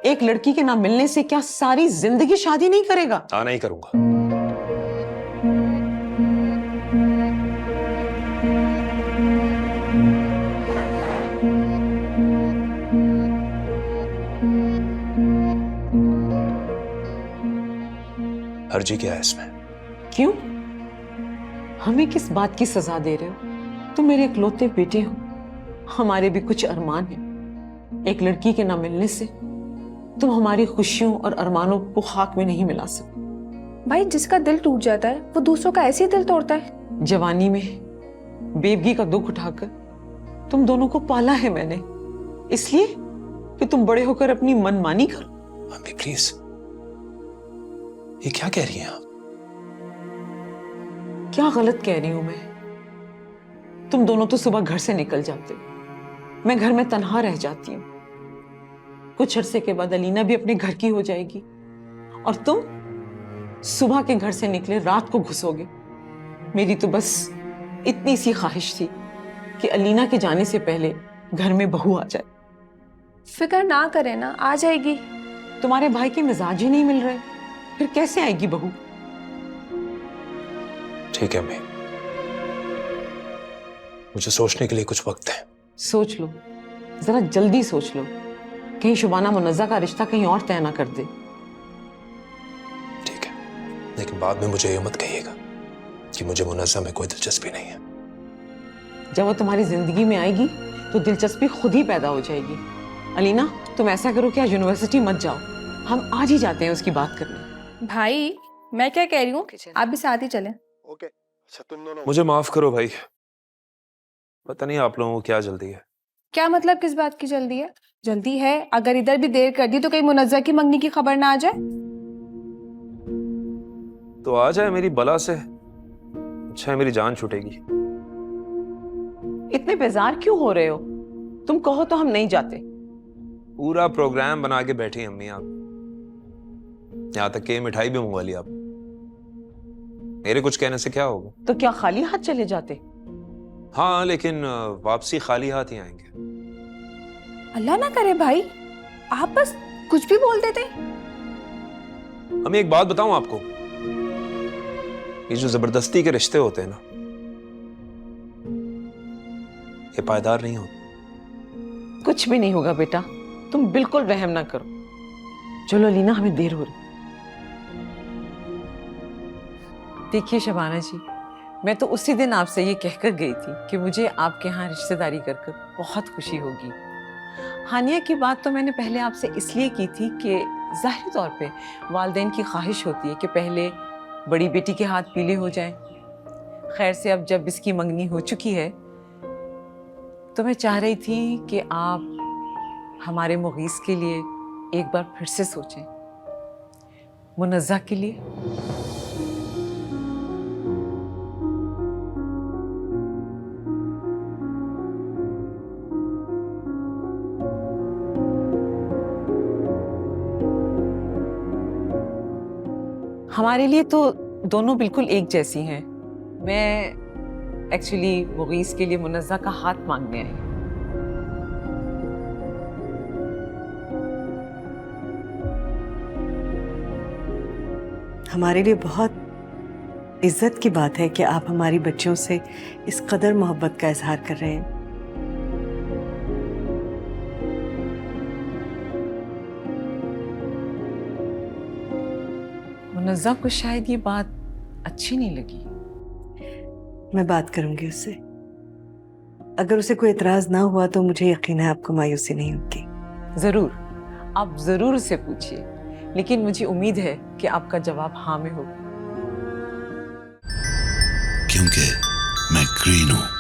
एक लड़की के ना मिलने से क्या सारी जिंदगी शादी नहीं करेगा? हाँ, नहीं करूंगा। हर्जी क्या है इसमें? क्यों? हमें किस बात की सजा दे रहे हो? तुम मेरे इकलौते बेटे हो, हमारे भी कुछ अरमान हैं। एक लड़की के ना मिलने से तुम हमारी खुशियों और अरमानों को खाक में नहीं मिला सकते। भाई, जिसका दिल टूट जाता है वो दूसरों का ऐसे ही दिल तोड़ता है। जवानी में बेबगी का दुख उठाकर तुम दोनों को पाला है मैंने, इसलिए कि तुम बड़े होकर अपनी मनमानी करो। अम्मी प्लीज, ये क्या कह रही हैं आप? क्या गलत कह रही हूं मैं? तुम दोनों तो सुबह घर से निकल जाते हो, मैं घर में तन्हा रह जाती हूँ। कुछ अरसे के बाद अलीना भी अपने घर की हो जाएगी और तुम सुबह के घर से निकले रात को घुसोगे। मेरी तो बस इतनी सी ख्वाहिश थी कि अलीना के जाने से पहले घर में बहू आ जाए। फिक्र ना करें ना, आ जाएगी। तुम्हारे भाई के मिजाज ही नहीं मिल रहे, फिर कैसे आएगी बहू? ठीक है अम्मी, मुझे सोचने के लिए कुछ वक्त है। सोच लो, जरा जल्दी सोच लो, कहीं शुबाना मुनज़्ज़ा का रिश्ता कहीं और तय ना कर दे। ठीक है, लेकिन बाद में मुझे ये मत कहिएगा कि मुझे मुनज़्ज़ा में कोई दिलचस्पी नहीं है। जब वो तुम्हारी जिंदगी में आएगी तो दिलचस्पी खुद ही पैदा हो जाएगी। अलीना, तुम ऐसा करो कि आज यूनिवर्सिटी मत जाओ, हम आज ही जाते हैं उसकी बात करने। भाई, मैं क्या कह रही हूँ, आप भी साथ ही चलें। ओके, अच्छा तुम दोनों। मुझे माफ करो भाई, पता नहीं आप लोगों को क्या जल्दी है। क्या मतलब, किस बात की जल्दी है? जल्दी है, अगर इधर भी देर कर दी तो कहीं मुनज़्ज़ा की मंगनी की खबर ना आ जाए। तो आ जाए मेरी बला से, अच्छा है मेरी जान छूटेगी। इतने बेजार क्यों हो रहे हो? तुम कहो तो हम नहीं जाते। पूरा प्रोग्राम बना के बैठी हैं अम्मी आप, यहां तक कि मिठाई भी मंगवा ली आप। मेरे कुछ कहने से क्या होगा? तो क्या खाली हाथ चले जाते? हाँ, लेकिन वापसी खाली हाथ ही आएंगे। अल्लाह ना करे भाई, आप बस कुछ भी बोल देते। अम्मी एक बात बताऊं आपको, ये जो जबरदस्ती के रिश्ते होते हैं ना, ये पायदार नहीं होते। कुछ भी नहीं होगा बेटा, तुम बिल्कुल रहम ना करो। चलो लीना, हमें देर हो रही। देखिए शबाना जी, मैं तो उसी दिन आपसे ये कहकर गई थी कि मुझे आपके यहाँ रिश्तेदारी कर कर बहुत खुशी होगी। हानिया की बात तो मैंने पहले आपसे इसलिए की थी कि ज़ाहिर तौर पे वालिदैन की ख्वाहिश होती है कि पहले बड़ी बेटी के हाथ पीले हो जाएं। खैर से अब जब इसकी मंगनी हो चुकी है तो मैं चाह रही थी कि आप हमारे मुगीस के लिए एक बार फिर से सोचें, मुनज़्ज़ा के लिए। हमारे लिए तो दोनों बिल्कुल एक जैसी हैं। मैं एक्चुअली मुगीस के लिए मुनज़्ज़ा का हाथ मांगने आई। हमारे लिए बहुत इज्जत की बात है कि आप हमारी बच्चियों से इस कदर मोहब्बत का इजहार कर रहे हैं। मुनज़्ज़ा को शायद ये बात अच्छी नहीं लगी। मैं बात करूंगी उससे, अगर उसे कोई एतराज ना हुआ तो मुझे यकीन है आपको मायूसी नहीं होगी। जरूर, आप जरूर उससे पूछिए, लेकिन मुझे उम्मीद है कि आपका जवाब हाँ में होगा। क्योंकि मैं ग्रीन हूं।